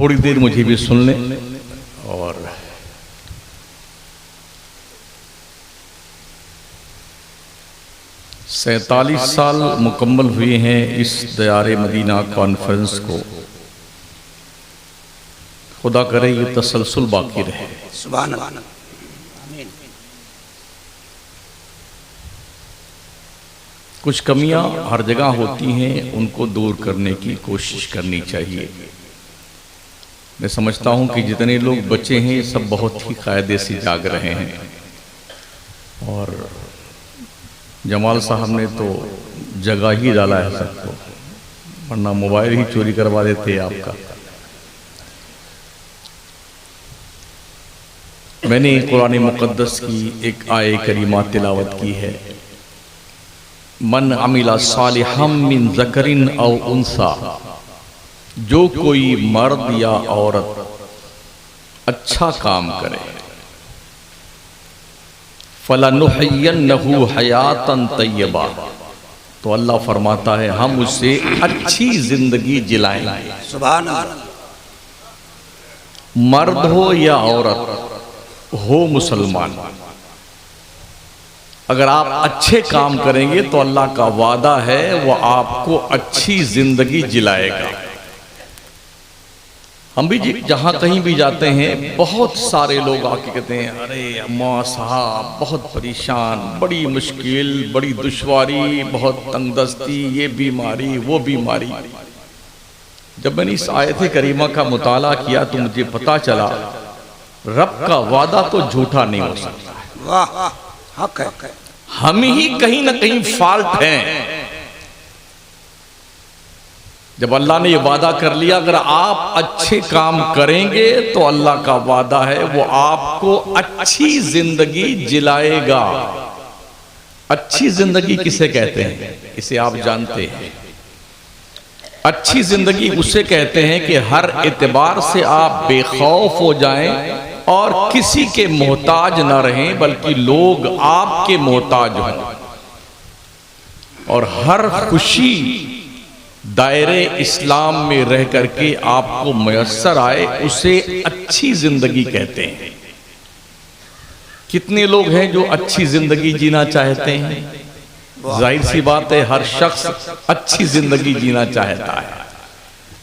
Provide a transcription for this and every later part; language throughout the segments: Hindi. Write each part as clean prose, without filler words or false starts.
थोड़ी देर मुझे भी सुन लें। और सैंतालीस साल मुकम्मल हुए हैं इस दयारे मदीना कॉन्फ्रेंस को। खुदा करे ये तसलसल बाकी रहे। सुभान अल्लाह। कुछ कमियां हर जगह होती हैं, उनको दूर करने की कोशिश करनी चाहिए। मैं समझता हूं कि जितने लोग बचे हैं सब बहुत ही कायदे से जाग रहे हैं। और जमाल साहब ने तो जगह ही डाला है सबको, वरना मोबाइल ही चोरी करवा देते आपका। मैंने कुरान मुक़द्दस की एक आये करीमा तिलावत की है। मन अमिला सालिहम मिन ज़करिन औ उन्सा, जो कोई मर्द या औरत अच्छा काम करे, फलनुहय्यन्नहु हयातन तय्यबा, तो अल्लाह फरमाता है हम उसे अच्छी जिंदगी जिलाएंगे। सुभान अल्लाह। मर्द हो या औरत हो, मुसलमान, अगर आप अच्छे काम करेंगे तो अल्लाह का वादा है वो आपको अच्छी जिंदगी जिलाएगा। हम भी जहां कहीं भी जाते हैं बहुत सारे लोग आके कहते हैं अरे अम्मा साहब बहुत परेशान, बड़ी मुश्किल, बड़ी दुश्वारी, बहुत तंगदस्ती, ये बीमारी वो बीमारी। जब मैंने इस आयत करीमा का मुताला किया तो मुझे पता चला रब का वादा तो झूठा नहीं हो सकता। वाह, हक है। हम ही कहीं ना कहीं फॉल्ट हैं। जब अल्लाह ने ये वादा कर लिया अगर आप अच्छे काम करेंगे तो अल्लाह का वादा है वो आपको अच्छी जिंदगी जिलाएगा। अच्छी जिंदगी किसे कहते हैं, इसे आप जानते हैं। अच्छी जिंदगी उसे कहते हैं कि हर एतबार से आप बेखौफ हो जाएं और किसी के मोहताज ना रहें, बल्कि लोग आपके मोहताज हों। और हर खुशी दायरे इस्लाम में रह करके आपको मयस्सर आए, उसे अच्छी जिंदगी कहते हैं। कितने लोग हैं जो अच्छी जिंदगी जीना चाहते हैं? जाहिर सी बात है हर शख्स अच्छी जिंदगी जीना चाहता है।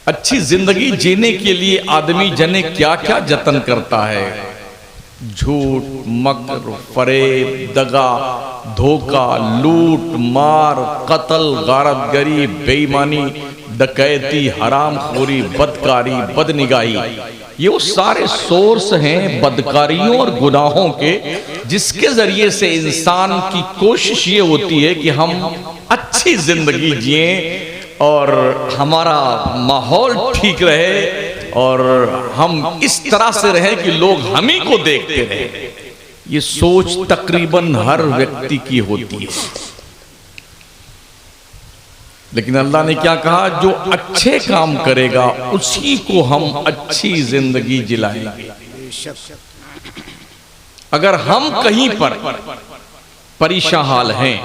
अच्छी जिंदगी जीने के लिए आदमी जने क्या क्या जतन करता है। झूठ, मकर, फरेब, दगा, धोखा, लूट, मार, कत्ल, गारतगरी, बेईमानी, डकैती, हरामखोरी, बदकारी, बदनिगाही, ये वो सारे सोर्स हैं बदकारियों और गुनाहों के, जिसके जरिए से इंसान की कोशिश ये होती है कि हम अच्छी जिंदगी जिए और हमारा माहौल ठीक रहे और हम इस तरह से रहें कि लोग हम ही को देखते रहें। ये सोच तकरीबन हर व्यक्ति की होती है। लेकिन अल्लाह ने क्या कहा, जो अच्छे काम करेगा उसी को हम अच्छी जिंदगी जिलाएंगे। अगर हम कहीं पर परेशान हाल हैं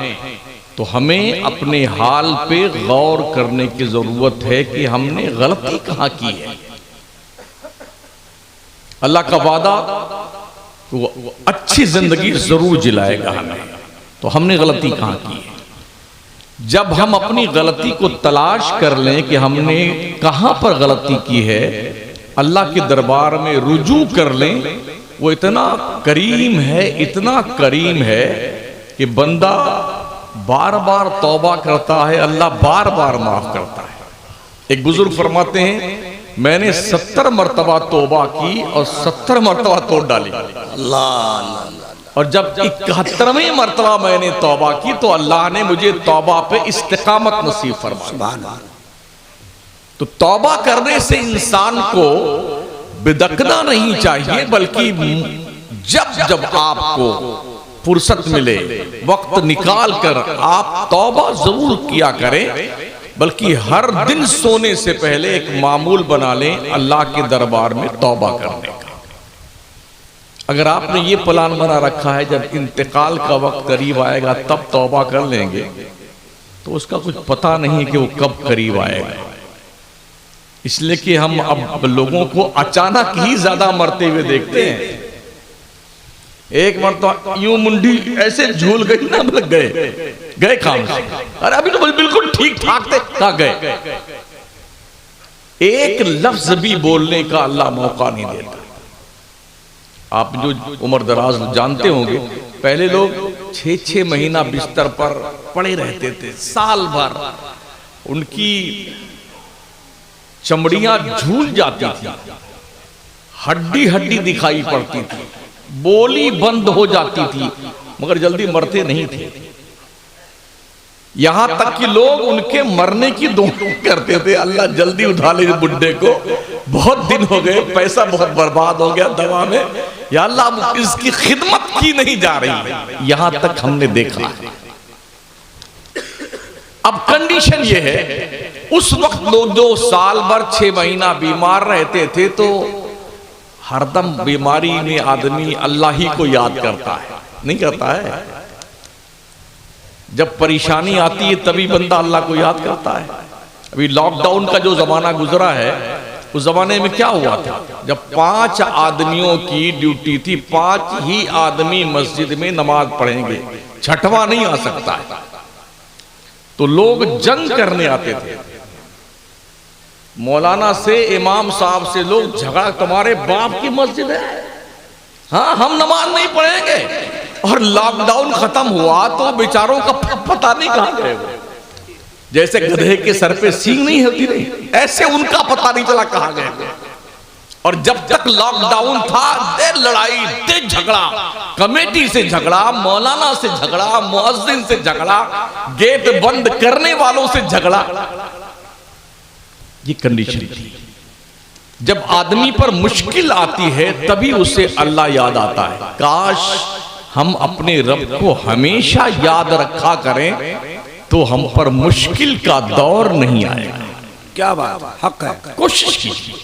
तो हमें अपने हाल पे गौर करने की जरूरत है कि हमने गलती कहां की है। अल्लाह का वादा वो अच्छी जिंदगी जरूर जिलाएगा हमें, तो हमने गलती कहां की है। जब हम अपनी गलती को तलाश कर लें कि हमने कहां पर गलती की है, अल्लाह के दरबार में रुजू कर लें, वो इतना करीम है, इतना करीम है कि बंदा बार बार तौबा करता है, अल्लाह बार बार माफ करता है। एक बुजुर्ग फरमाते हैं मैंने 70 मरतबा तौबा की और 70 मरतबा तोड़ डाली। अल्लाह। और जब 71वें मरतबा मैंने तौबा की तो अल्लाह ने मुझे तौबा पे इस्तिकामत नसीब फरमाई। तो तौबा करने से इंसान को बिदकना नहीं चाहिए, बल्कि जब जब आपको फुर्सत मिले, वक्त निकाल कर आप तौबा जरूर किया करें। बल्कि हर दिन सोने से पहले एक मामूल बना लें अल्लाह के दरबार में तौबा करने का। अगर आपने ये प्लान बना रखा है जब इंतकाल का वक्त करीब आएगा तब तौबा कर लेंगे, तो उसका कुछ पता नहीं है कि वो कब करीब आएगा। इसलिए कि हम अब लोगों को अचानक ही ज्यादा मरते हुए देखते हैं। एक मरतबा यूं मुंडी ऐसे झूल गई ना, मतलब गए काम से। अरे अभी तो बिल्कुल ठीक ठाक थे, कहा गए। एक लफ्ज भी बोलने का अल्लाह मौका नहीं देता। आप जो उम्र दराज जानते होंगे, पहले लोग 6-6 महीना बिस्तर पर पड़े रहते थे, साल भर उनकी चमड़ियां झूल जाती थी, हड्डी हड्डी दिखाई पड़ती थी, बोली बंद हो जाती थी, मगर जल्दी मरते नहीं थे। यहां तक कि लोग उनके मरने की दुआ करते थे, अल्लाह जल्दी उठा ले बुड्ढे को, बहुत दिन हो गए, पैसा बहुत बर्बाद हो गया दवा में, या अल्लाह इसकी खिदमत की नहीं जा रही। यहां तक हमने देखा। अब कंडीशन यह है, उस वक्त लोग जो साल भर 6 महीना बीमार रहते थे, तो हरदम बीमारी में आदमी अल्लाह ही को याद करता है, नहीं करता है? जब परेशानी आती है तभी बंदा अल्लाह को याद करता है। अभी लॉकडाउन का जो जमाना गुजरा है, उस जमाने में क्या हुआ था, जब 5 आदमियों की ड्यूटी थी, 5 ही आदमी मस्जिद में नमाज पढ़ेंगे, छठवां नहीं आ सकता है, तो लोग जंग करने आते थे। मौलाना से, इमाम साहब से लोग झगड़ा, तुम्हारे बाप की मस्जिद है, हाँ हम नमाज नहीं पढ़ेंगे। और लॉकडाउन खत्म हुआ तो बेचारों का पता नहीं कहां गए वो, जैसे गधे के सर पे सींग नहीं होती नहीं, ऐसे उनका पता नहीं चला कहां गए। और जब तक लॉकडाउन था, दे लड़ाई, दे झगड़ा, कमेटी से झगड़ा, मौलाना से झगड़ा, मुअज्जिन से झगड़ा, गेट बंद करने वालों से झगड़ा। ये कंडीशन थी। जब आदमी पर मुश्किल आती है तभी उसे अल्लाह याद आता है। काश हम अपने रब को हमेशा याद रखा करें तो हम पर मुश्किल का दौर नहीं आएगा। क्या बात, हक है। कोशिश कीजिए।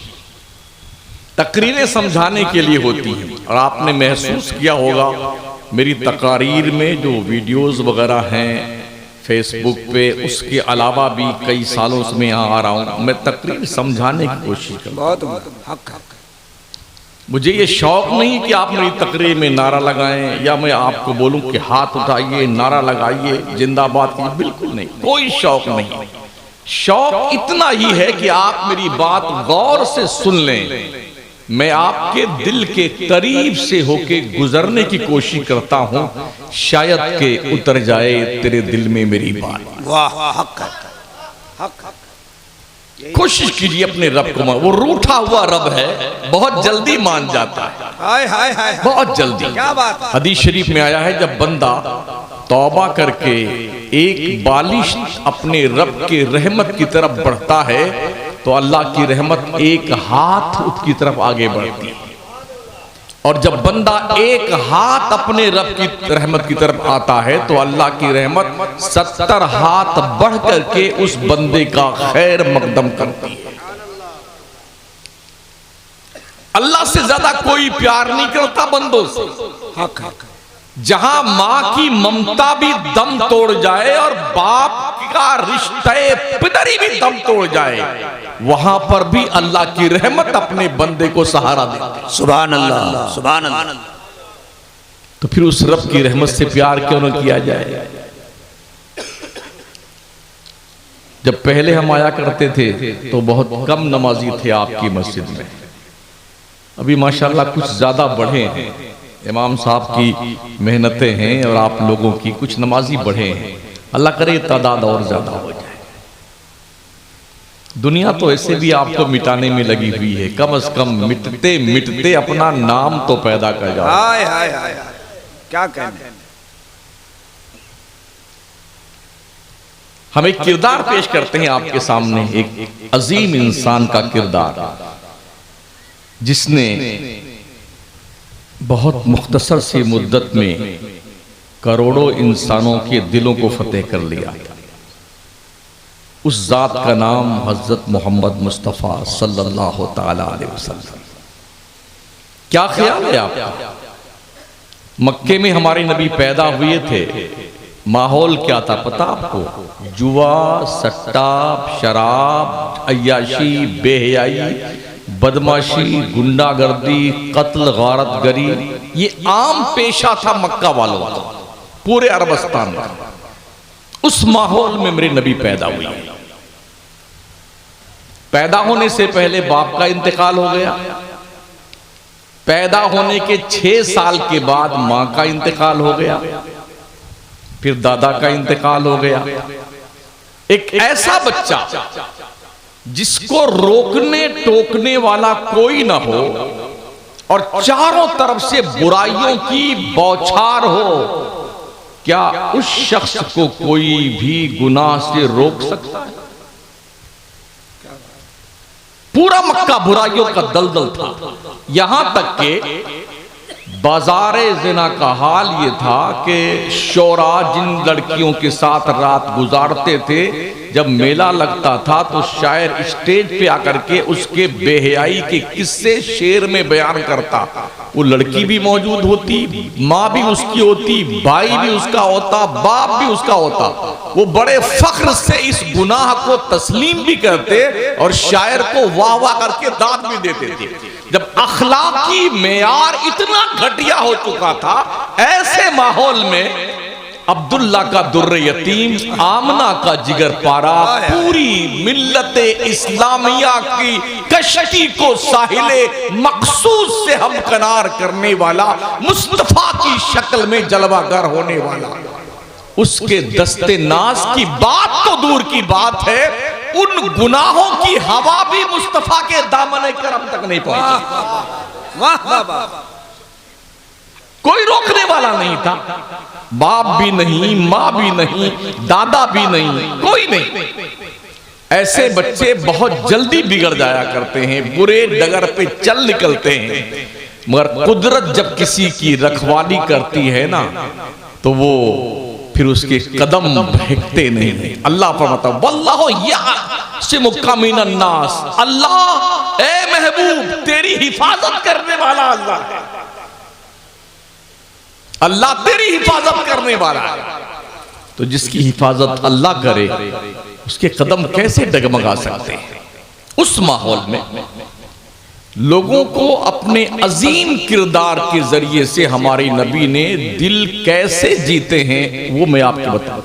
तकरीरें समझाने के लिए होती हैं, और आपने महसूस किया होगा मेरी तकारीर में जो वीडियोस वगैरह हैं फेसबुक पे, उसके अलावा भी कई सालों से मैं यहाँ आ रहा हूँ, मैं तकरीर समझाने की कोशिश करता हूँ। बहुत हक। मुझे ये शौक नहीं कि आप मेरी तकरीर में नारा लगाएं, या मैं आपको बोलूं कि हाथ उठाइए, नारा लगाइए, जिंदाबाद कीजिए, बिल्कुल नहीं, कोई शौक नहीं। शौक इतना ही है कि आप मेरी बात गौर से सुन लें। मैं आपके दिल के करीब से होके गुजरने की कोशिश करता हूं, शायद के उतर जाए तेरे दिल में मेरी बात। वाह, हक है, हक। कोशिश कीजिए अपने रब को मान। वो रूठा हुआ रब है, बहुत जल्दी मान जाता है, हाय हाय हाय, बहुत जल्दी। क्या बात। हदीस शरीफ में आया है, जब बंदा तौबा करके एक बालिश अपने रब के रहमत की तरफ बढ़ता है तो अल्लाह की रहमत एक हाथ उसकी तरफ आगे बढ़ती है, और जब बंदा एक हाथ अपने रब की रहमत की तरफ आता है तो अल्लाह की रहमत 70 हाथ बढ़ करके उस बंदे का खैर मकदम करती है। अल्लाह से ज्यादा कोई प्यार नहीं करता बंदों से। हक हक। जहां मां की ममता भी दम तोड़ जाए और बाप का रिश्ते पितरी भी दम तोड़ जाए, वहां पर भी अल्लाह की रहमत अपने बंदे को सहारा देती है। सुभान अल्लाह, सुभान अल्लाह। तो फिर उस रब की रहमत से प्यार क्यों न किया जाए। जब पहले हम आया करते थे तो बहुत कम नमाजी थे आपकी मस्जिद में, अभी माशाल्लाह कुछ ज्यादा बढ़े हैं। इमाम साहब की मेहनतें हैं और आप लोगों की, कुछ नमाजी बढ़े हैं। अल्लाह करे तादाद और ज्यादा हो जाए। दुनिया तो ऐसे भी आपको मिटाने में लगी हुई है, कम से कम मिटते मिटते अपना नाम तो पैदा कर जाओ। हाय हाय हाय, क्या कहने। हम एक किरदार पेश करते हैं आपके सामने, एक अजीम इंसान का किरदार, जिसने बहुत मुख्तसर सी मुद्दत में करोड़ों इंसानों के दिलों को फतेह कर लिया। उस जात का नाम हजरत मोहम्मद मुस्तफ़ा सल्लल्लाहु ताला अलैहि वसल्लम। क्या ख्याल है आपका? मक्के में हमारे नबी पैदा हुए थे, माहौल क्या था पता आपको? जुआ, सट्टा, शराब, अय्याशी, बेहयाई, बदमाशी, गुंडागर्दी, कत्ल, गारतगरी, ये आम पेशा था मक्का वालों का, पूरे अरबस्तान में। उस माहौल में मेरे नबी पैदा हुए। पैदा होने से पहले बाप का इंतकाल हो गया, पैदा होने के 6 साल के बाद मां का इंतकाल हो गया, फिर दादा का इंतकाल हो गया। एक ऐसा बच्चा जिसको रोकने टोकने वाला कोई ना हो और चारों तरफ से बुराइयों की बौछार हो, क्या उस शख्स को कोई भी गुनाह से रोक सकता है? पूरा मक्का बुराइयों का दलदल था। यहां तक के बाजारे ज़िना का हाल ये था कि शोरा जिन लड़कियों के साथ रात गुजारते थे, जब मेला लगता था तो शायर स्टेज पे आकर के उसके बेहयाई के किस्से शेर में बयान करता। वो लड़की भी मौजूद होती, माँ भी उसकी होती, भाई भी उसका होता, बाप भी उसका होता। वो बड़े फख्र से इस गुनाह को तस्लीम भी करते और शायर को वाह वाह करके दाद भी देते थे। जब अखलाकी मेयार इतना घटिया हो चुका था, ऐसे माहौल में अब्दुल्ला का दुर्र यतीम, आमना का जिगर पारा, पूरी मिल्लते इस्लामिया की कश्ती को साहिले मकसूद से हमकनार करने वाला, मुस्तफा की शक्ल में जलवागर होने वाला, उसके दस्ते नाज की बात तो दूर की बात है, उन गुनाहों की हवा भी मुस्तफा के दामन करम तक नहीं पहुंची। वाह वाह वाह, कोई रोकने वाला नहीं था, बाप भी नहीं, माँ भी नहीं, दादा भी नहीं, कोई नहीं। ऐसे बच्चे बहुत जल्दी बिगड़ जाया करते हैं, बुरे डगर पे चल निकलते हैं, मगर कुदरत जब किसी की रखवाली करती है ना, तो वो फिर उसके कदम बहकते नहीं। अल्लाह फरमाता वल्लाहु यअसिमुका मिनन नास, अल्लाह ए महबूब तेरी हिफाजत करने वाला अल्लाह है, अल्लाह तेरी हिफाजत करने वाला है। तो जिसकी हिफाजत अल्लाह करे उसके कदम कैसे डगमगा सकते हैं? उस माहौल में लोगों को अपने अजीम किरदार के जरिए से हमारे नबी ने दिल कैसे जीते हैं वो मैं आपको बताऊं।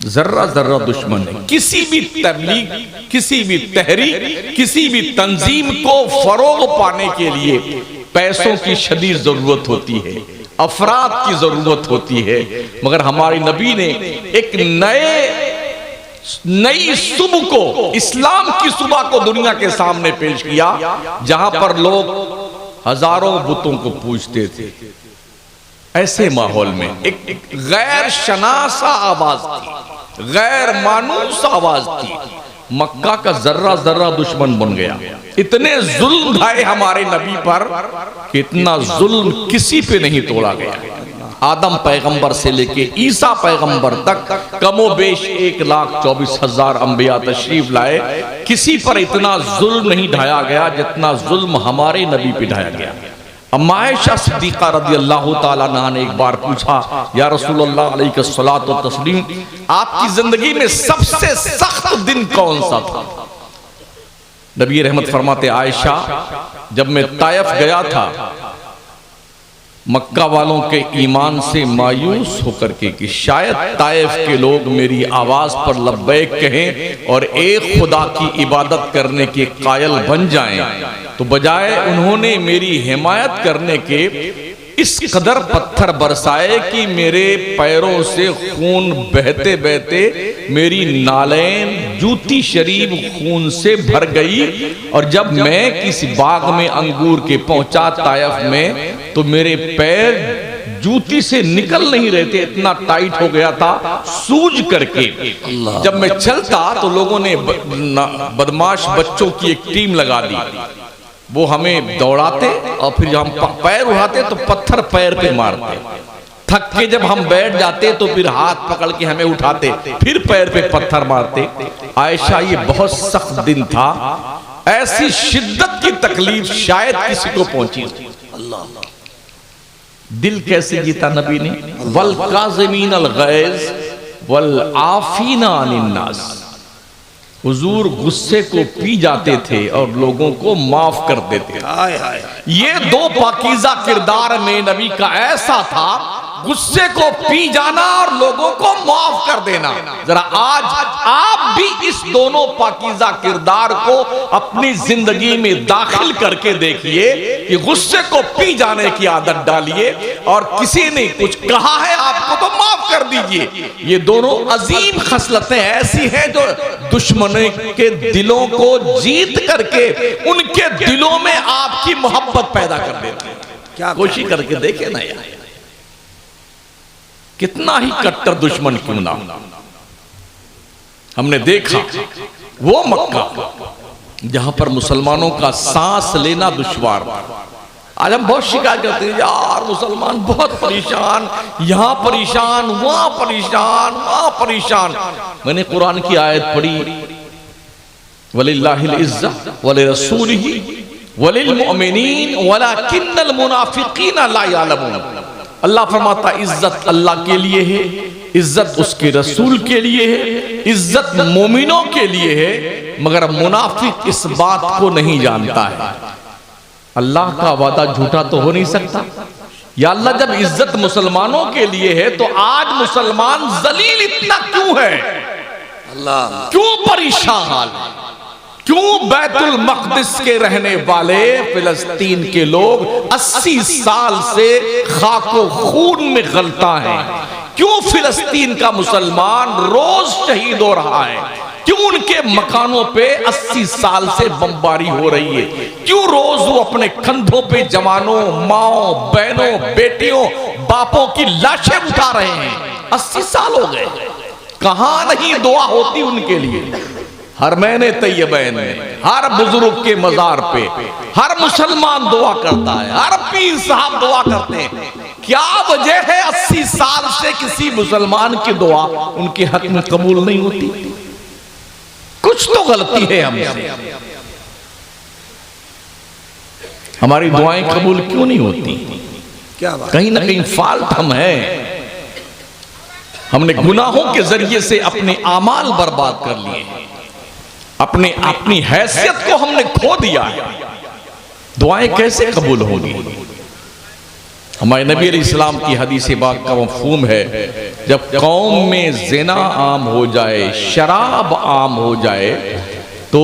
जर्रा जर्रा दुश्मन है। किसी भी तबलीग, किसी भी तहरीक, किसी भी तंजीम को फरोग पाने के लिए पैसों की शदीद जरूरत होती है, अफराद की जरूरत होती है, मगर हमारे नबी ने एक नई सुबह को, इस्लाम की सुबह को दुनिया के सामने पेश किया, जहां पर लोग हजारों बुतों को पूजते थे। ऐसे माहौल में एक गैर शनासा आवाज थी, गैर मानूस आवाज थी, मक्का का जर्रा जर्रा दुश्मन बन गया। इतने जुल्म ढाए हमारे नबी पर कि इतना जुल्म किसी पे नहीं तोड़ा गया। आदम पैगंबर से लेके ईसा पैगंबर तक कमोबेश 1,24,000 अंबिया तशरीफ लाए, किसी पर इतना जुल्म नहीं ढाया गया जितना जुल्म हमारे नबी पे ढाया गया। अम्मा आयशा सिद्दीक़ा रज़ियल्लाहु ताला अन्हा ने एक बार पूछा, या रसूलल्लाह अलैहिस्सलातु व तस्लीम, आपकी जिंदगी में सबसे सख्त दिन कौन सा था? नबी रहमत फरमाते, आयशा जब मैं ताइफ गया था, मक्का वालों के ईमान से मायूस होकर के कि शायद ताइफ के लोग मेरी आवाज पर लब्बैक कहें और एक खुदा की इबादत करने के कायल बन जाएं, तो बजाय उन्होंने मेरी हिमायत करने के इस कदर पत्थर बरसाए कि मेरे पैरों से खून बहते बहते मेरी नालैन जूती शरीफ खून से भर गई, और जब मैं किसी बाग में अंगूर के पहुंचा ताइफ में, तो मेरे पैर जूती से निकल नहीं रहे थे, इतना टाइट हो गया था सूज करके। जब मैं चलता तो लोगों ने बदमाश बच्चों की एक टीम लगा दी, वो हमें दौड़ाते और फिर हम पैर उठाते तो पत्थर पैर पे मारते। थक के जब हम बैठ जाते तो फिर हाथ पकड़ के हमें उठाते, फिर पैर पे पत्थर मारते। आयशा ये बहुत सख्त दिन था, ऐसी शिद्दत की तकलीफ शायद किसी को पहुंची। दिल कैसे जीता नबी ने? वल काज़िमीन अल गैज़ वल आफीना अनिन नास। हुजूर गुस्से को पी जाते थे और लोगों को माफ कर देते थे। ये दो पाकीज़ा किरदार में नबी का ऐसा था, गुस्से को पी जाना और लोगों को माफ कर देना। जरा आज आप भी इस दोनों पाकीज़ा किरदार को अपनी जिंदगी में दाखिल करके देखिए कि गुस्से को पी जाने की आदत डालिए और किसी ने कुछ कहा है आपको तो माफ कर दीजिए। ये दोनों अजीम खसलतें ऐसी हैं जो दुश्मन के दिलों को जीत करके उनके दिलों में आपकी मोहब्बत पैदा कर देती है। क्या कोशिश करके देखे ना यार, कितना ही कट्टर दुश्मन क्यों ना, हमने देखा वो मक्का जहां पर मुसलमानों का सांस लेना दुश्वार। आज हम बहुत शिकायत करते हैं यार मुसलमान बहुत परेशान, यहां परेशान, वहां परेशान, वहां परेशान। मैंने कुरान की आयत पढ़ी, वलिल्लाहिल इज्जत वलिरसूलिही वलिल मुमिनीन वलाकिन्नल मुनाफिकीन ला यअलमून। अल्लाह फरमाता इज्जत अल्लाह के लिए है, इज्जत उसके रसूल के लिए है, इज्जत मोमिनों के लिए है, मगर मुनाफिक इस बात को नहीं जानता है। अल्लाह का वादा झूठा तो हो नहीं सकता। या अल्लाह जब इज्जत मुसलमानों के लिए है तो आज मुसलमान जलील इतना क्यों है? अल्लाह क्यों परेशान? क्यों बैतुल मक़दिस के रहने वाले फिलिस्तीन के लोग 80 साल से खाको खून में गलता है? क्यों फिलिस्तीन का मुसलमान रोज शहीद हो रहा है? क्यों उनके मकानों पे 80 साल से बमबारी हो रही है? क्यों रोज वो अपने कंधों पे जवानों, माओ, बहनों, बेटियों, बापों की लाशें उठा रहे हैं? 80 साल हो गए, कहां नहीं दुआ होती उनके लिए? हर महीने तैयबैन में, हर बुजुर्ग के मजार पे हर मुसलमान दुआ करता है, हर पीर साहब दुआ करते हैं। क्या वजह है 80 साल से किसी मुसलमान की दुआ उनके हक में कबूल नहीं होती? कुछ तो गलती है हमसे, हमारी दुआएं कबूल क्यों नहीं होती? क्या बात? कहीं ना कहीं फॉल्ट हम हैं। हमने गुनाहों के जरिए से अपने आमाल बर्बाद कर लिए, अपनी हैसियत को हमने खो दिया है। दुआएं कैसे कबूल होंगी? हमारे नबी अलैहिस्सलाम की हदीस बात का मफ़हूम है, जब कौम में ज़िना आम हो जाए, शराब आम हो जाए, तो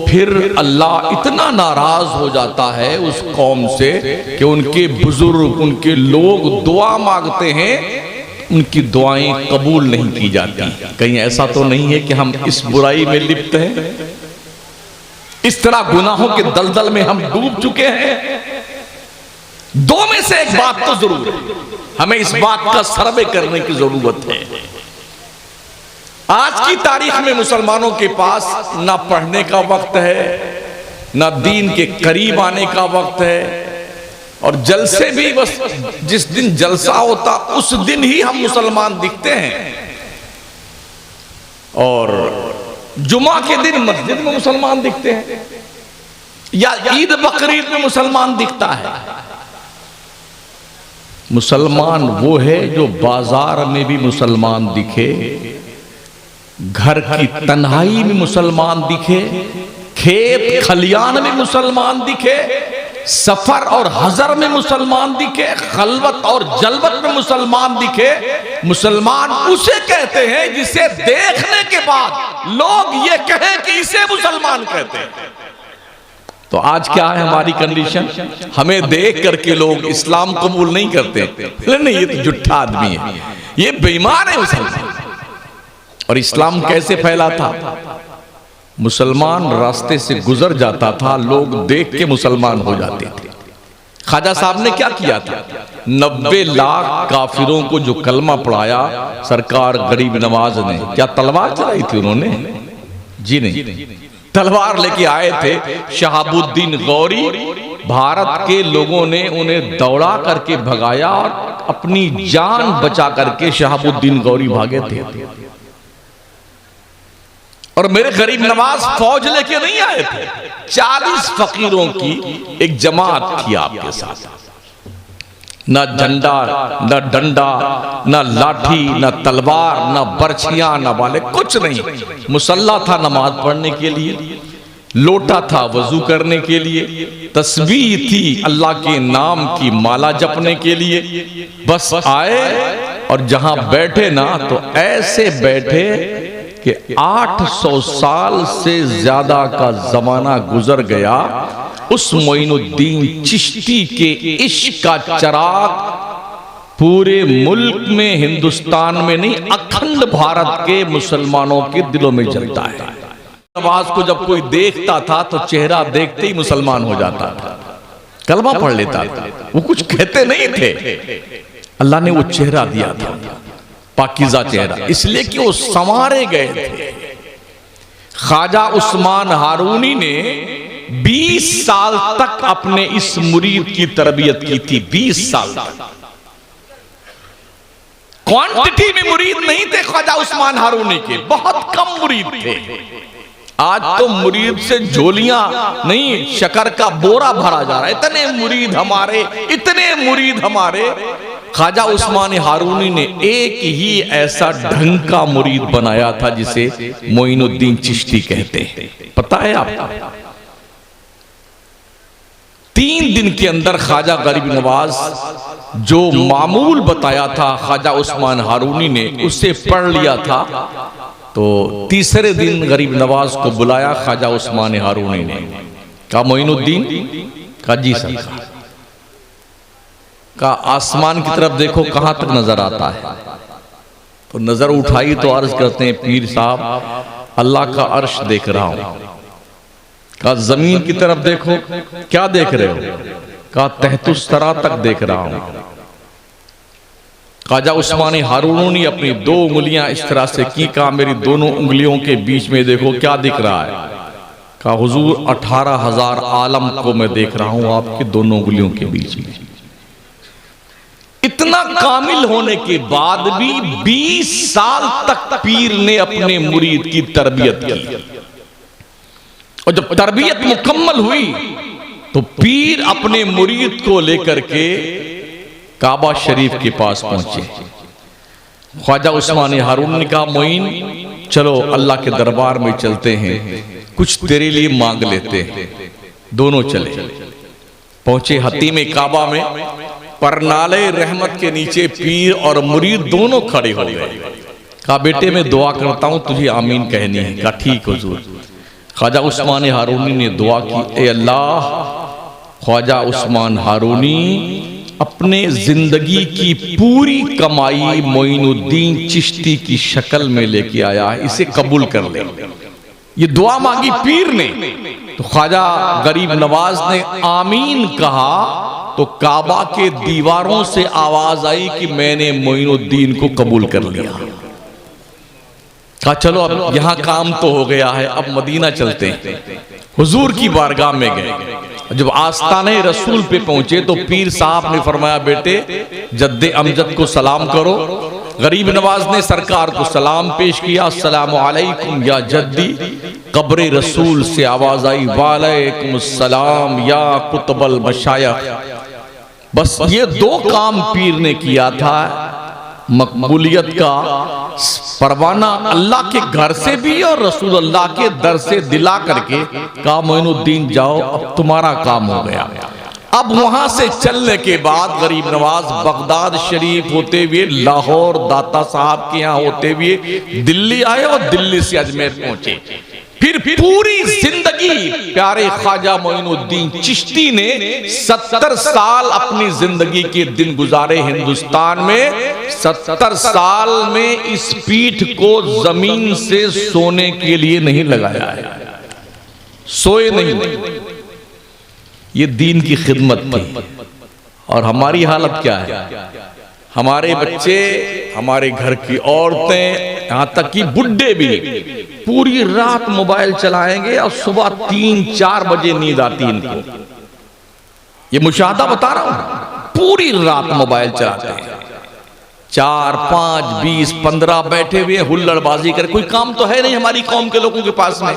फिर अल्लाह इतना नाराज हो जाता है उस कौम से कि उनके बुजुर्ग, उनके लोग दुआ मांगते हैं, उनकी दुआएं कबूल नहीं की जाती। कहीं ऐसा तो नहीं है कि हम इस बुराई में लिप्त हैं, इस तरह गुनाहों के दलदल में हम डूब चुके हैं? दो में से एक बात तो जरूर है, हमें इस बात का सर्वे करने की जरूरत है। आज की तारीख में मुसलमानों के पास ना पढ़ने का वक्त है, ना दीन के करीब आने का वक्त है, और जलसे भी बस जिस दिन जलसा होता उस दिन ही हम मुसलमान दिखते हैं, और जुमा के दिन मस्जिद में मुसलमान दिखते हैं, या ईद बकरीद में मुसलमान दिखता है। मुसलमान वो है जो बाजार में भी मुसलमान दिखे, घर की तन्हाई में मुसलमान दिखे, खेत खलियान में मुसलमान दिखे, सफर और हजर में मुसलमान दिखे, खलवत और जलवत में मुसलमान दिखे। मुसलमान उसे कहते हैं जिसे देखने के बाद लोग ये कहें कि इसे मुसलमान कहते हैं। तो आज क्या है हमारी कंडीशन? हमें देख करके लोग इस्लाम कबूल नहीं करते। नहीं, ये तो झूठा आदमी है, ये बेईमान है मुसलमान। और इस्लाम कैसे फैला था? मुसलमान रास्ते से गुजर जाता था, लोग देख के मुसलमान हो जाते थे। ख्वाजा साहब ने क्या किया था? 90 लाख काफिरों को जो कलमा पढ़ाया सरकार गरीब नवाज ने, क्या तलवार चलाई थी उन्होंने? जी नहीं, तलवार लेके आए थे शहाबुद्दीन गौरी। भारत के लोगों ने उन्हें दौड़ा करके भगाया और अपनी जान बचा करके शहाबुद्दीन गौरी भागे थे। और मेरे गरीब नवाज फौज लेके नहीं आए थे, 40 फकीरों की एक जमात थी आपके साथ। न झंडा, न डंडा, न लाठी, न तलवार, न बर्छियां, न बाले, कुछ नहीं। मुसल्ला था नमाज पढ़ने के लिए, लोटा था वजू करने के लिए, तस्बीह थी अल्लाह के नाम की माला जपने के लिए। बस आए और जहां बैठे ना तो ऐसे बैठे कि 800 साल से ज्यादा का जमाना गुजर गया। उस मोइनुद्दीन चिश्ती के इश्क का चिराग पूरे मुल्क में, हिंदुस्तान में नहीं, अखंड भारत के मुसलमानों के दिलों में जलता है। नवाज को जब कोई देखता था तो चेहरा देखते ही मुसलमान हो जाता था, कलमा पढ़ लेता था। वो कुछ कहते नहीं थे, अल्लाह ने वो चेहरा दिया था, पाकीज़ा चेहरा, इसलिए कि वो संवारे गए थे। ख्वाजा उस्मान हारूनी ने 20 साल तक अपने इस मुरीद की तरबियत की थी। 20 साल तक क्वांटिटी में मुरीद नहीं थे ख्वाजा उस्मान हारूनी के, बहुत कम मुरीद थे। आज तो मुरीद से झोलियां नहीं, शकर का बोरा भरा जा रहा है। इतने मुरीद हमारे, इतने मुरीद हमारे। ख्वाजा उस्मान हारूनी ने एक ही ऐसा ढंग का मुरीद बनाया था जिसे मोइनुद्दीन चिश्ती कहते हैं। पता है आपको, 3 दिन के अंदर ख्वाजा गरीब नवाज जो मामूल बताया था ख्वाजा उस्मान हारूनी ने, उससे पढ़ लिया था। तो तीसरे दिन गरीब नवाज को बुलाया ख्वाजा उस्मान हारूनी ने, कहा मोइनुद्दीन, कहा जी सर, कहा आसमान की तरफ देखो कहां तक नजर आता है। तो नजर उठाई तो अर्ज करते हैं पीर साहब अल्लाह का अर्श देख रहा हूं। कहा जमीन की तरफ देखो, क्या देख रहे हो? कहा तहतुस सरा तक देख रहा हूं। ख्वाजा उस्मान हारूनी ने अपनी 2 उंगलियां इस तरह से की, कहा मेरी दोनों उंगलियों के बीच में देखो क्या दिख रहा है? कहा हुजूर 18,000 आलम को मैं देख रहा हूं आपकी दोनों उंगलियों के बीच में। इतना कामिल होने के बाद भी 20 साल तक पीर ने अपने मुरीद की तरबियत की। और जब तरबियत मुकम्मल हुई तो पीर अपने मुरीद को लेकर के काबा शरीफ के पास पहुंचे। ख्वाजा उस्मान हारून ने कहा मोइन चलो अल्लाह के दरबार में चलते हैं, कुछ तेरे लिए मांग लेते हैं। दोनों चले, पहुंचे हतीम काबा में। परनाले रहमत के नीचे पीर और मुरीद दोनों खड़े हो गए। कहा बेटे मैं दुआ करता हूं, तुझे आमीन कहनी है। कहा ठीक हुजूर। ख्वाजा उस्मान हारूनी ने दुआ की, ए अल्लाह, ख्वाजा उस्मान हारूनी अपने जिंदगी की पूरी कमाई मोइनुद्दीन चिश्ती की शक्ल में लेके आया है, इसे कबूल कर ले। ये दुआ मांगी पीर ने। तो ख्वाजा गरीब नवाज ने आमीन कहा तो काबा के दीवारों से आवाज आई कि मैंने मोइनुद्दीन को कबूल कर लिया। कहा चलो अब यहां काम तो हो गया है, अब मदीना चलते हैं। हुजूर की बारगाह में गए। जब आस्ताने रसूल पे पहुंचे तो पीर साहब ने फरमाया बेटे जद्दे अमजद को सलाम करो। गरीब नवाज ने सरकार को सलाम पेश किया, अस्सलामु अलैकुम या जद्दी। कब्र रसूल से आवाज आई, वालेकुम अस्सलाम या कुतुबल मशायख। बस ये 2 काम पीर ने किया था। मकबूलियत का परवाना अल्लाह के घर से भी और रसूल अल्लाह के दर से दिला करके कहा मोइनुद्दीन जाओ, अब तुम्हारा काम हो गया। अब वहां से चलने के बाद गरीब नवाज बगदाद शरीफ होते हुए लाहौर दाता साहब के यहाँ होते हुए दिल्ली आए और दिल्ली से अजमेर पहुंचे। फिर पूरी जिंदगी प्यारे ख्वाजा मोइनुद्दीन चिश्ती ने 70 साल अपनी जिंदगी के दिन गुजारे हिंदुस्तान में। 70 साल में इस पीठ को जमीन से सोने के लिए नहीं लगाया है, सोए नहीं। ये दीन की खिदमत थी। और हमारी हालत क्या है? हमारे बच्चे, हमारे घर की औरतें, यहां तक कि बुड्ढे भी पूरी रात मोबाइल चलाएंगे और सुबह 3-4 बजे नींद आती इनको। ये मुशाहदा बता रहा हूं, पूरी रात मोबाइल चलाते हैं। 4, 5, 20, 15 बैठे हुए हुल्लड़बाजी कर, कोई काम तो है नहीं हमारी कौम के लोगों के पास में।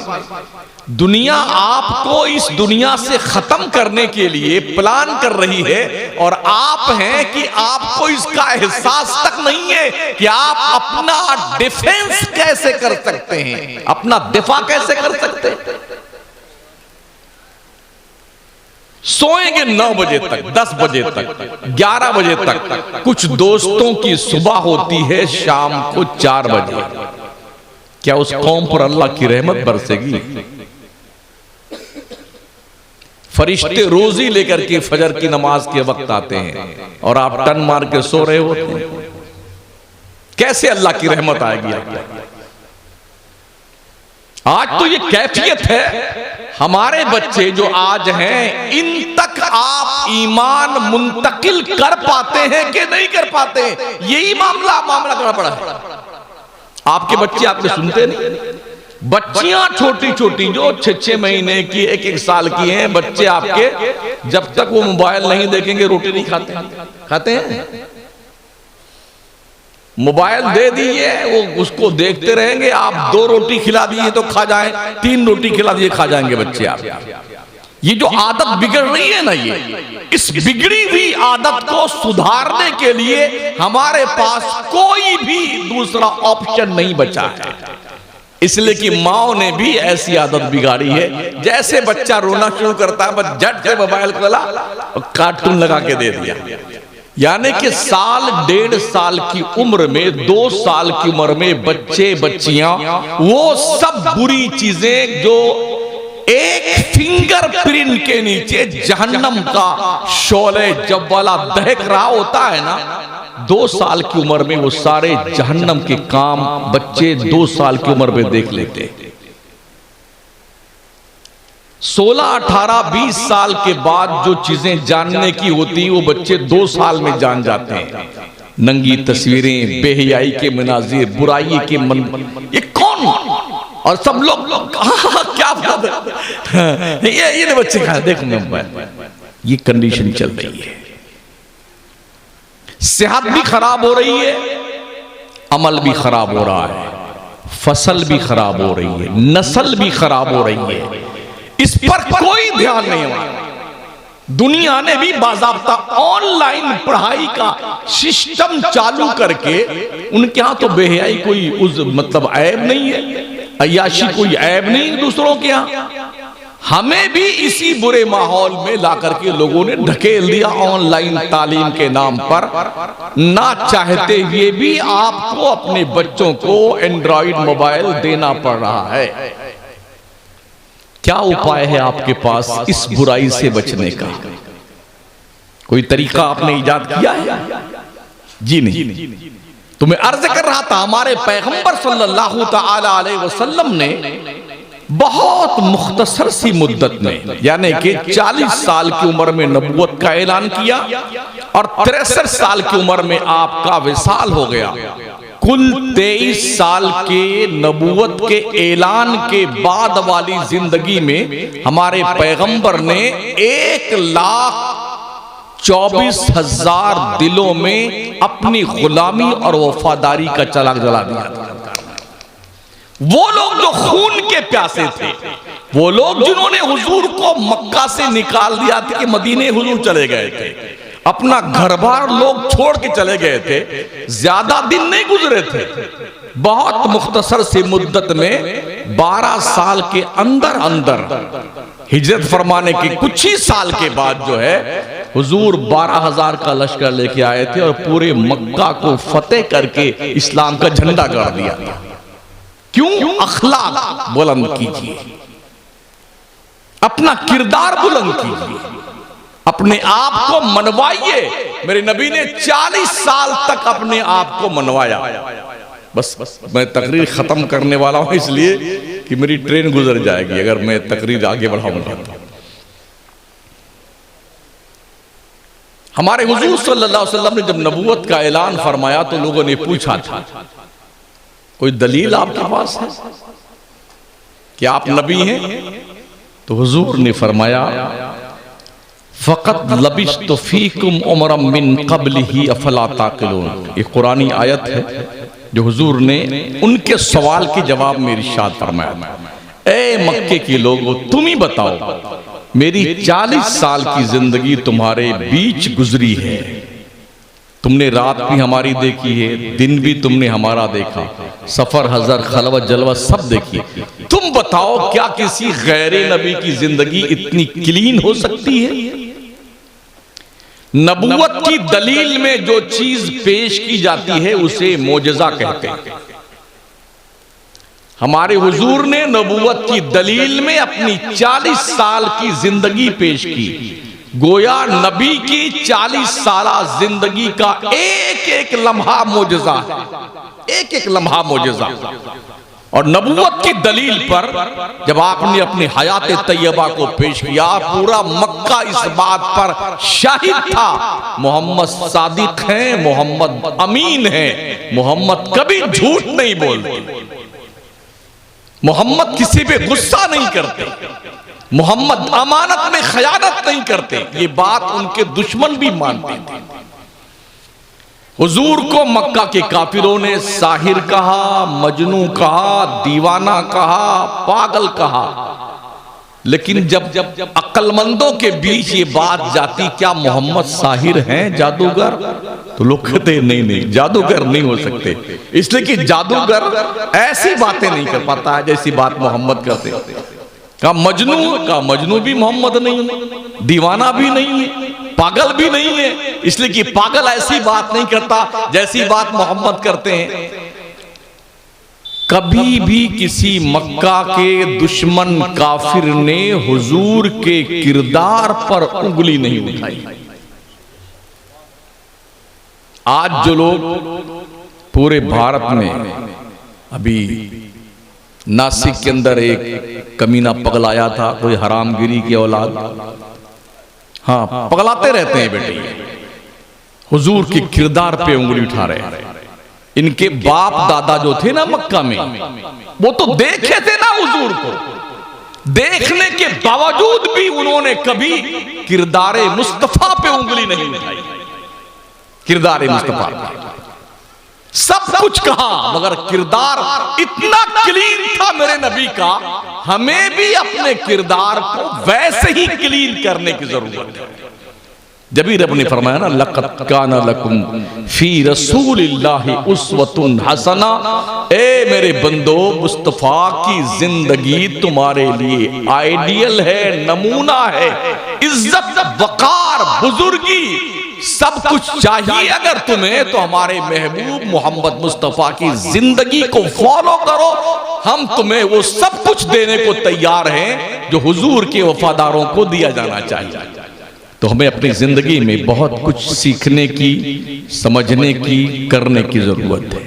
दुनिया आपको इस दुनिया से खत्म करने के लिए प्लान कर रही है और आप हैं कि आपको इसका एहसास तक नहीं है कि आप अपना डिफेंस कैसे कर सकते हैं, अपना दिफा कैसे कर सकते हैं। सोएंगे 9 बजे तक, 10 बजे तक, 11 बजे तक। कुछ दोस्तों की सुबह होती है शाम को 4 बजे। क्या उस कौम पर अल्लाह की रहमत बरसेगी? फरिश्ते रोजी लेकर के फजर की नमाज के वक्त आते हैं और आप टन मार के सो रहे होते हैं। कैसे अल्लाह की रहमत आएगी आपको? आज तो ये कैफियत है, हमारे बच्चे जो आज हैं इन तक आप ईमान मुंतकिल कर पाते हैं कि नहीं कर पाते हैं, यही मामला करना पड़ा है। आपके बच्चे आपके सुनते नहीं, बच्चियां छोटी छोटी जो 6-6 महीने की 1-1 साल की हैं, बच्चे आपके जब तक वो मोबाइल नहीं देखेंगे रोटी नहीं खाते हैं। मोबाइल दे दीजिए, वो उसको देखते रहेंगे। आप 2 रोटी खिला दिए तो खा जाए, 3 रोटी खिला दिए खा जाएंगे बच्चे आप। ये जो आदत बिगड़ रही है ना, ये इस बिगड़ी हुई आदत को सुधारने के लिए हमारे पास कोई भी दूसरा ऑप्शन नहीं बचा है। इसलिए कि माओ ने भी ऐसी आदत बिगाड़ी है, जैसे बच्चा रोना शुरू करता है बस झट से मोबाइल खोला और कार्टून लगा के दे दिया। यानी कि 1.5 साल की उम्र में, 2 साल की उम्र में बच्चे बच्चियां वो सब बुरी चीजें जो एक फिंगरप्रिंट के नीचे जहन्नम का शोले जब वाला दहक रहा होता है ना, 2 साल की उम्र में वो सारे जहन्नम के काम बच्चे 2 साल की उम्र में देख लेते। 16, 18, 20 साल के बाद जो चीजें जानने की होती वो बच्चे 2 साल में जान जाते हैं। नंगी तस्वीरें, बेहयाई के मनाजिर, बुराई के मन, ये कौन? और सब लोग क्या बात है, ये बच्चे कहा देखो, ये कंडीशन चल रही है। सेहत भी खराब हो रही है, अमल भी खराब हो रहा है, फसल भी खराब हो रही है, नस्ल भी खराब हो रही है। इस पर कोई ध्यान नहीं हुआ। दुनिया ने भी बाज़ाब्ता ऑनलाइन पढ़ाई का सिस्टम चालू करके, उनके यहां तो बेहयाई कोई मतलब ऐब नहीं है, अय्याशी कोई ऐब नहीं दूसरों के यहां। हमें भी इसी बुरे माहौल में लाकर के लोगों ने ढकेल दिया ऑनलाइन तालीम के नाम पर। ना चाहते हुए भी आपको अपने बच्चों को एंड्रॉइड मोबाइल देना पड़ रहा है। क्या उपाय है आपके पास इस बुराई से बचने का? कोई तरीका आपने इजाद किया है? जी नहीं। तो मैं अर्ज कर रहा था, हमारे पैगंबर सल्लल्लाहु तआला अलैहि वसल्लम ने बहुत मुख्तसर सी मुद्दत में, यानी कि 40 साल की उम्र में नबूवत का ऐलान किया और 63 साल की उम्र में आपका विसाल हो गया। कुल 23 साल के नबूवत के ऐलान के बाद वाली जिंदगी में हमारे पैगंबर ने 1,24,000 दिलों में अपनी गुलामी और वफादारी का चराग जला दिया। वो लोग जो खून के प्यासे थे, वो लोग जिन्होंने हुजूर को मक्का से निकाल दिया था कि मदीने हुजूर चले गए थे, अपना घर बार लोग छोड़ के चले गए थे, ज्यादा दिन नहीं गुजरे थे, बहुत मुख्तसर सी मुद्दत में 12 साल के अंदर अंदर हिजरत फरमाने के कुछ ही साल के बाद जो है हुजूर 12,000 का लश्कर लेके आए थे और पूरे मक्का को फतेह करके इस्लाम का झंडा गाड़ दिया था। क्यों? अखलाक बुलंद कीजिए, अपना किरदार बुलंद कीजिए, अपने आप को मनवाइए। मेरे नबी ने 40 साल तक अपने आप को मनवाया। बस मैं तकरीर खत्म करने वाला हूं, इसलिए कि मेरी ट्रेन गुजर जाएगी अगर मैं तकरीर आगे बढ़ाऊंगा। हमारे हुजूर सल्लल्लाहु अलैहि वसल्लम ने जब नबूवत का ऐलान फरमाया तो लोगों ने पूछा था, कोई दलील आपके पास है कि आप नबी हैं? तो हुजूर ने फरमाया, फ़क़त लबिस्तु फ़ीकुम उमरम मिन क़ब्लिही अफ़ला ताक़िलून। ये कुरानी आयत है जो हुजूर ने उनके सवाल के जवाब में इरशाद फरमाया। ए मक्के के लोगों, तुम ही बताओ, मेरी 40 साल की जिंदगी तुम्हारे बीच गुजरी है। तुमने रात भी हमारी देखी है, दिन भी तुमने हमारा देखा, सफर हजर खलवत जलवत सब देखी। तुम बताओ, क्या किसी गैरे नबी की जिंदगी इतनी क्लीन हो सकती है? नबूवत की दलील में जो चीज पेश की जाती है उसे मोजज़ा कहते हैं। हमारे हुजूर ने नबूवत की दलील में अपनी 40 साल की जिंदगी पेश की। गोया नबी की 40 साला जिंदगी का एक एक लम्हा मोजज़ा है, एक एक लम्हा मोजज़ा। और नबूवत की दलील पर जब आपने अपनी हयात तैयबा को पेश किया, पूरा मक्का इस बात पर शाहिद था, मोहम्मद सादिक हैं, मोहम्मद अमीन हैं, मोहम्मद कभी झूठ नहीं बोलते, मोहम्मद किसी पे गुस्सा नहीं करते, मोहम्मद अमानत में खयानत नहीं करते। ये बात उनके दुश्मन भी मानते थे। हुजूर को मक्का के काफिरों ने साहिर कहा, मजनू कहा, दीवाना कहा, पागल कहा। लेकिन जब अक्लमंदों के बीच ये बात जाती, क्या मोहम्मद साहिर हैं, जादूगर, तो लोग कहते नहीं, जादूगर नहीं हो सकते, इसलिए कि जादूगर ऐसी बातें नहीं कर पाता है जैसी बात मोहम्मद करते। का मजनू भी मोहम्मद नहीं है, दीवाना भी नहीं है, पागल भी नहीं है, इसलिए कि पागल ऐसी बात नहीं करता जैसी बात मोहम्मद करते हैं। कभी भी किसी मक्का के दुश्मन काफिर ने हुजूर के किरदार पर उंगली नहीं उठाई। आज जो लोग पूरे भारत में, अभी नासिक के अंदर एक कमीना पगलाया था, कोई हरामगिरी की औलाद, हाँ पगलाते रहते हैं बेटे, हुजूर के किरदार पे उंगली उठा रहे हैं। इनके बाप दादा जो थे ना मक्का में, वो तो देखे थे ना हुजूर को, देखने के बावजूद भी उन्होंने कभी किरदारे मुस्तफा पे उंगली नहीं उठाई। किरदारे मुस्तफा सब कुछ कहा, मगर किरदार इतना क्लीन था मेरे नबी का, हमें भी अपने किरदार को वैसे ही क्लीन करने की जरूरत है। जब ही रब ने फरमाया ना, लक़द काना लकुम फी रसूलिल्लाहि उस्वतुन हसना, ए मेरे बंदो, मुस्तफा की जिंदगी तुम्हारे लिए आइडियल है, नमूना है, इज्जत, वकार, बुजुर्गी, सब कुछ चाहिए अगर तुम्हें, तो हमारे महबूब मोहम्मद मुस्तफा की जिंदगी को फॉलो करो। हम तुम्हें वो सब कुछ देने को तैयार हैं जो हुजूर के वफादारों को दिया जाना चाहिए। तो हमें अपनी जिंदगी में बहुत कुछ सीखने की, समझने की, करने की जरूरत है।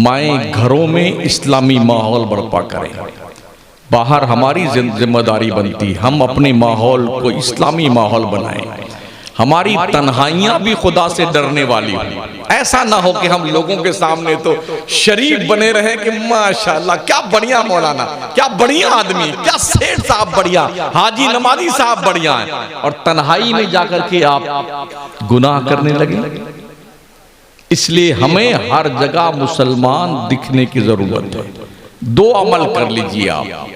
माएं घरों में इस्लामी माहौल बर्पा करें, बाहर हमारी जिम्मेदारी बनती, हम अपने माहौल को इस्लामी माहौल बनाएं। हमारी तन्हाइयां भी खुदा से डरने वाली हो। ऐसा ना हो कि हम लोगों के सामने तो शरीफ बने रहे कि माशाल्लाह क्या बढ़िया मौलाना, क्या बढ़िया आदमी, क्या सेठ साहब बढ़िया, हाजी नमाजी साहब बढ़िया है, और तन्हाई में जाकर के आप गुनाह करने लगे। इसलिए हमें हर जगह मुसलमान दिखने की जरूरत है। दो अमल कर लीजिए आप,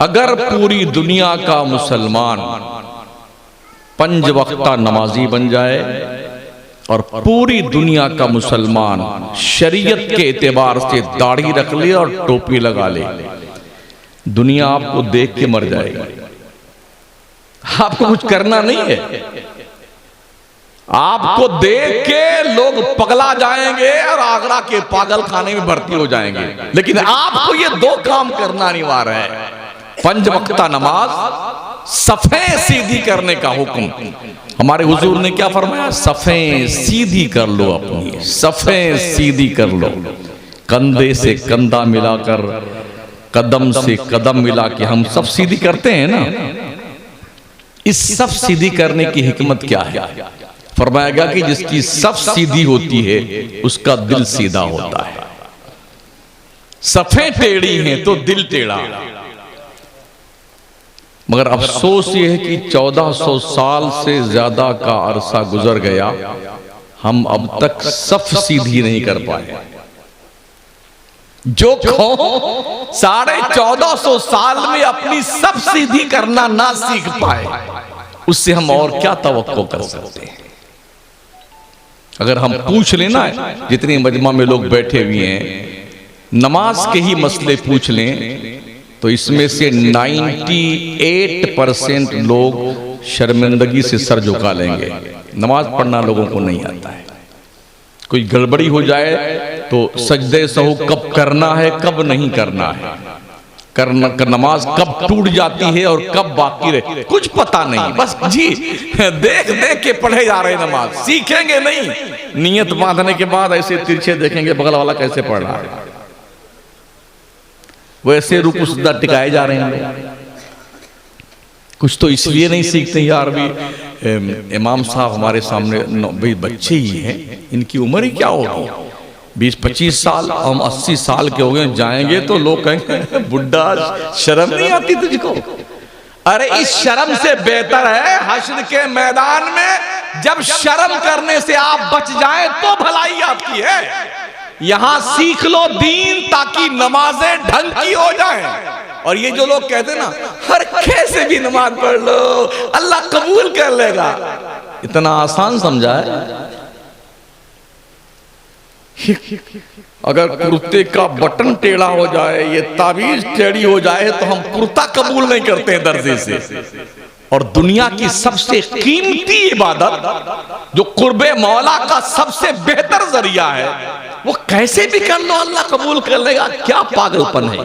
अगर पूरी दुनिया का मुसलमान 5 वक्ता नमाजी बन जाए और पूरी दुनिया का मुसलमान शरीयत के एतबार से दाढ़ी रख ले और टोपी लगा ले, दुनिया आपको देख के मर जाएगी। आपको कुछ करना नहीं है, आपको देख के लोग पगला जाएंगे और आगरा के पागल खाने में भर्ती हो जाएंगे। लेकिन आपको ये 2 काम करना अनिवार्य है, 5 वक्ता नमाज, सफ़ें सीधी करने का हुक्म। हमारे हुजूर ने क्या फरमाया? सफ़ें सीधी कर लो, अपनी सफ़ें सीधी कर लो, कंधे से कंधा मिलाकर, कदम से कदम मिला के हम सब सीधी करते हैं ना। इस सब सीधी करने की हिकमत क्या है? फरमाया गया कि जिसकी सब सीधी होती है उसका दिल सीधा होता है। सफ़ें टेढ़ी हैं तो दिल टेढ़ा। मगर अफसोस ये है कि 1400 साल से ज्यादा का अरसा गुजर गया, हम अब तक सफ सीधी नहीं कर पाए। जो कौम 1450 साल में अपनी सब सीधी करना ना सीख पाए, उससे हम और क्या तवक्को कर सकते हैं। अगर हम पूछ लेना, जितने मजमा में लोग बैठे हुए हैं, नमाज के ही मसले पूछ लें तो इसमें से 98% लोग शर्मिंदगी से सर झुका लेंगे। नमाज पढ़ना लोगों को नहीं आता है। कोई गड़बड़ी हो जाए तो सजदे सहू कब करना है कब नहीं करना है, नमाज कब टूट जाती है और कब बाकी रहे कुछ पता नहीं। बस जी देख देख के पढ़े जा रहे नमाज, सीखेंगे नहीं। नियत बांधने के बाद ऐसे तिरछे देखेंगे बगल वाला कैसे पढ़ रहा है, वैसे रुकू सजदा टिकाए जा रहे हैं। कुछ तो इसलिए नहीं सीखते यार, भी इमाम साहब हमारे सामने भाई बच्चे ही हैं, इनकी उम्र ही क्या होगी, 20-25 साल, हम 80 साल के हो गए, जाएंगे तो लोग कहेंगे बुड्ढा शर्म नहीं आती तुझको। अरे इस शर्म से बेहतर है हश्र के मैदान में जब शर्म करने से आप बच जाएं तो भलाई आपकी है। यहां सीख लो दीन ताकि नमाजें ढंग की हो जाएं। और ये जो लोग कहते हैं ना हर कैसे भी नमाज पढ़ लो अल्लाह कबूल कर लेगा, इतना आसान समझा है। अगर कुर्ते का बटन टेढ़ा हो जाए, ये ताबीज टेढ़ी हो जाए तो हम कुर्ता कबूल नहीं करते हैं दर्जे से। और दुनिया की सबसे कीमती इबादत जो कुर्बे मौला का सबसे बेहतर जरिया है, वो कैसे भी कर लो अल्लाह कबूल कर लेगा। क्या पागलपन है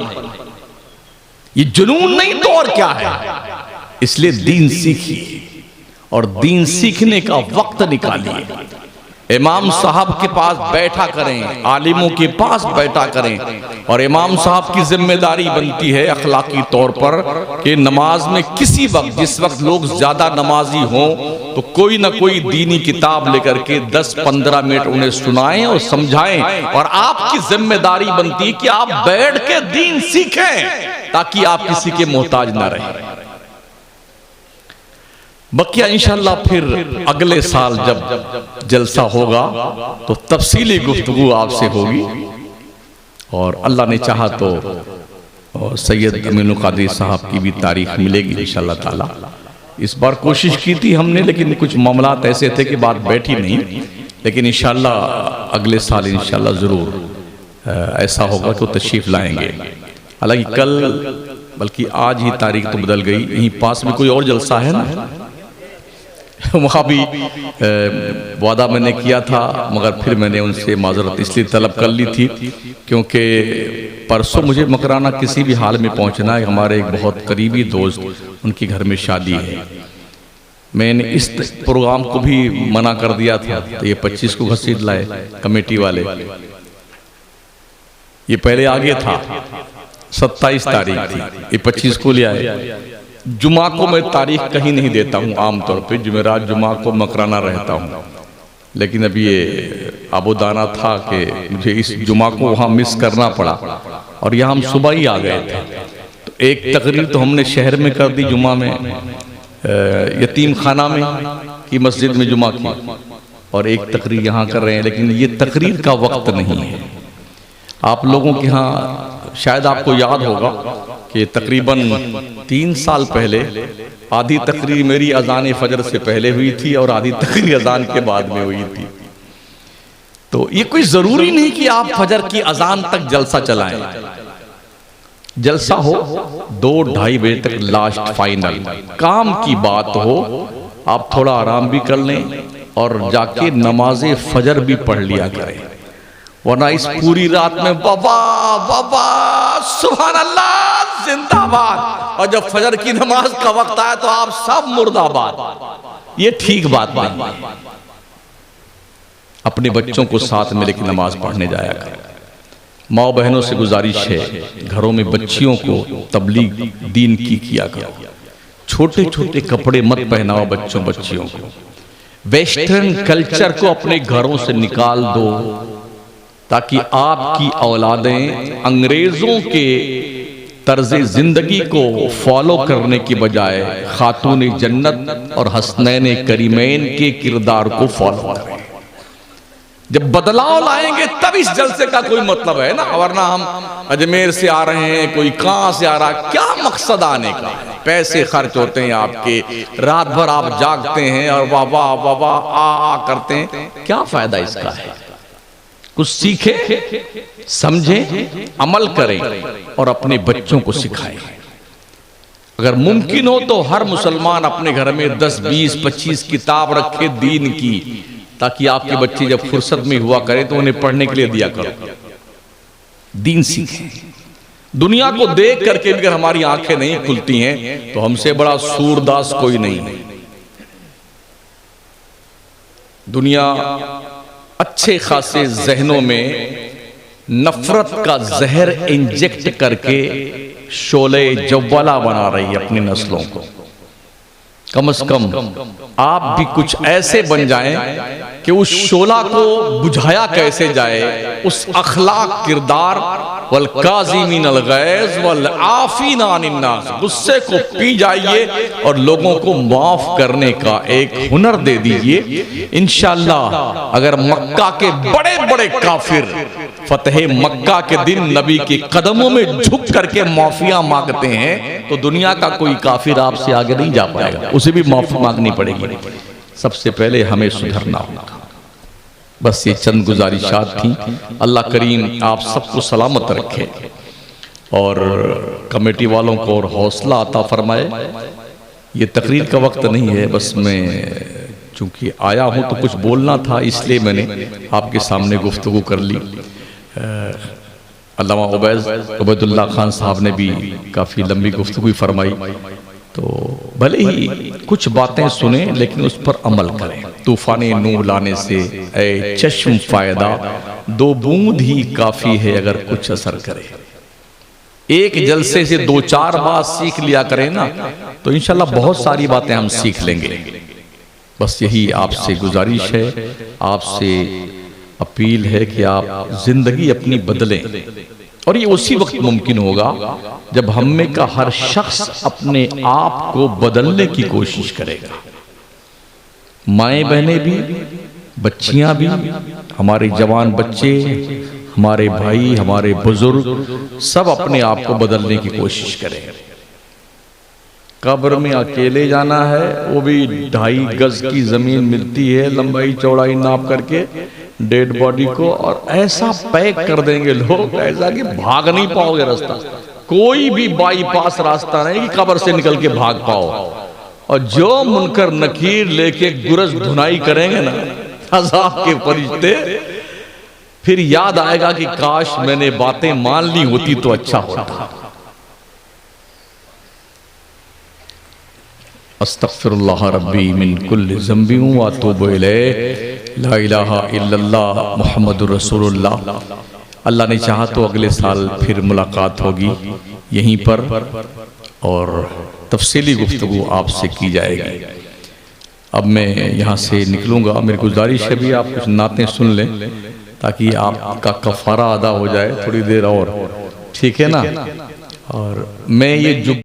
ये, जुनून नहीं तो और क्या है। इसलिए दीन सीखिए और दीन सीखने का वक्त निकालिए। इमाम साहब के पास बैठा करें, आलिमों के पास बैठा करें। और इमाम साहब की जिम्मेदारी बनती है अखलाकी तौर पर कि नमाज में किसी वक्त, जिस वक्त लोग ज्यादा नमाजी हों, तो कोई ना कोई दीनी किताब लेकर के 10-15 मिनट उन्हें सुनाएं और समझाएं। और आपकी जिम्मेदारी बनती है कि आप बैठ के दीन सीखें ताकि आप किसी के मोहताज ना रहें। बकिया इंशाल्लाह फिर अगले साल जब जलसा होगा तो तफसीली गुफ्तगू आपसे होगी। और अल्लाह ने चाहा तो सैयद अमीनुल कादरी साहब की भी तारीख मिलेगी इंशाल्लाह ताला। इस बार कोशिश की थी हमने, लेकिन कुछ मामलात ऐसे थे कि बात बैठी नहीं। लेकिन इंशाल्लाह अगले साल इंशाल्लाह ज़रूर ऐसा होगा कि तशरीफ लाएंगे। हालांकि कल, बल्कि आज ही तारीख तो बदल गई। यहीं पास में कोई और जलसा है ना, वहाँ भी वादा मैंने किया था, मगर फिर मैंने उनसे माजरत इसलिए तलब कर ली थी क्योंकि परसों मुझे मकराना किसी भी हाल में पहुँचना है। हमारे एक बहुत करीबी दोस्त, उनके घर में शादी है। मैंने इस प्रोग्राम को भी मना कर दिया था, तो ये 25 को घसीट लाए कमेटी वाले। ये पहले आगे था, 27 तारीख थी, ये 25 को ले आए। जुमा को मैं तारीख कहीं नहीं देता हूँ, आमतौर पे जुमेरात जुमा को मकराना रहता हूँ। लेकिन अब ये आबोदाना था कि मुझे इस जुमा को वहाँ मिस करना पड़ा और यहाँ हम सुबह ही आ गए थे। तो एक तकरीर तो हमने शहर में कर दी जुमा में, यतीम खाना में की मस्जिद में जुमा की, और एक तकरीर यहाँ कर रहे हैं। लेकिन ये तकरीर का वक्त नहीं है। आप लोगों के यहाँ शायद आपको याद होगा कि तकरीबन 3 साल पहले आधी तकरीर मेरी अजान फजर से पहले हुई थी और आधी तकरीर अजान के बाद में हुई थी। तो ये कोई जरूरी नहीं कि आप फजर की अजान तक जलसा चलाएं। जलसा हो 2-2:30 बजे तक लास्ट फाइनल, काम की बात हो, आप थोड़ा आराम भी कर लें और जाके नमाजे फजर भी पढ़ लिया करें। वरना इस पूरी रात में बाबा बाबा सुभान अल्लाह जिंदाबाद, और जब फजर की नमाज का वक्त आया तो आप सब मुर्दाबाद। ये ठीक बात नहीं है। अपने बच्चों को साथ में लेकर नमाज पढ़ने जाया करें। माँ बहनों से गुजारिश है, घरों में बच्चियों को तबलीग दीन की किया करो। छोटे छोटे कपड़े मत पहनाओ बच्चियों को। वेस्टर्न कल्चर को अपने घरों से निकाल दो ताकि आपकी औलादें अंग्रेजों के तर्ज़े जिंदगी को फॉलो करने की बजाय खातून जन्नत और हसनैन करीमैन के किरदार को फॉलो करें। जब बदलाव लाएंगे तब इस जलसे का कोई मतलब है ना, वरना हम अजमेर से आ रहे हैं, कोई कहां से आ रहा है, क्या मकसद आने का? पैसे खर्च होते हैं आपके, रात भर आप जागते हैं और वाह वाह वाह वाह आ करते हैं, क्या फायदा इसका है? कुछ सीखें, समझें, अमल करें और अपने बच्चों को सिखाएं। अगर मुमकिन हो तो हर मुसलमान अपने घर में 10, 20, 25 किताब रखे दीन की, ताकि आपके बच्चे जब फुर्सत में हुआ करें तो उन्हें पढ़ने के लिए दिया करो, दीन सीखें। दुनिया को देख करके भी अगर हमारी आंखें नहीं खुलती हैं तो हमसे बड़ा सूरदास कोई नहीं है। दुनिया अच्छे खासे जहनों में नफरत का जहर इंजेक्ट करके शोले जव्वाला बना रही है अपनी नस्लों को। कम से कम आप भी कुछ ऐसे बन जाएं कि उस शोला को बुझाया कैसे जाए, उस अखलाक, किरदार, वल काज़िमीन अल गैज़ वल आफ़ीना अनिन नास, गुस्से को पी जाइए और लोगों को माफ करने का एक हुनर दे दीजिए। इंशाअल्लाह अगर मक्का के बड़े बड़े काफिर फतेह मक्का के दिन नबी के कदमों में झुक करके माफिया मांगते हैं तो दुनिया का कोई काफिर आपसे आगे नहीं जा पाएगा, उसे भी माफी मांगनी पड़ेगी। सबसे पहले हमें सुधरना होगा। बस ये चंद गुजारिशात थी। अल्लाह करीम आप सबको सलामत रखे और कमेटी वालों को और हौसला अता फरमाए। ये तकरीर का वक्त नहीं है, बस मैं चूंकि आया हूं तो कुछ बोलना था, इसलिए मैंने आपके सामने गुफ्तगू कर ली। अल्लामा उबैदुल्लाह खान साहब ने भी काफ़ी लंबी गुफ्तगू फरमाई, तो भले ही कुछ बातें सुने लेकिन उस पर अमल करें। तूफाने नूह लाने से ऐ चश्म फायदा, दो बूंद ही काफ़ी है अगर कुछ असर करे। एक जलसे से 2-4 बात सीख लिया करें ना तो इंशाल्लाह बहुत सारी बातें हम सीख लेंगे। बस यही आपसे गुजारिश है, आपसे अपील है कि आप जिंदगी अपनी बदलें, और ये उसी वक्त मुमकिन होगा जब हम में का हर शख्स अपने आप को बदलने की कोशिश करेगा। माएँ बहनें भी, बच्चियां भी, हमारे जवान बच्चे, हमारे भाई, हमारे बुजुर्ग, सब अपने आप को बदलने की कोशिश करें। कब्र में अकेले जाना है, वो भी 2.5 गज की जमीन मिलती है लंबाई चौड़ाई नाप करके डेड बॉडी को, और ऐसा पैक कर देंगे लोग ऐसा कि भाग नहीं पाओगे रास्ता। कोई भी बाईपास रास्ता नहीं कि कब्र से निकल के भाग पाओ। और जो मुनकर नकीर लेके गुरज धुनाई करेंगे ना अज़ाब के फरिश्ते, फिर याद आएगा कि काश मैंने बातें मान ली होती तो अच्छा होता। अस्तग़फिरुल्लाह रब्बी मिन कुल्लि ज़ंबि व अतूबु इलैह, ला इलाहा इल्लल्लाह मुहम्मदुर रसूलुल्लाह। अल्लाह ने चाहा तो अगले साल फिर मुलाकात होगी यहीं पर और तफसीली गुफ्तगू आपसे की जाएगी। अब मैं यहाँ से निकलूँगा। मेरी गुजारिश है भी आप कुछ नातें सुन लें ताकि आपका कफ़ारा अदा हो जाए थोड़ी देर और, ठीक है ना। और मैं ये जो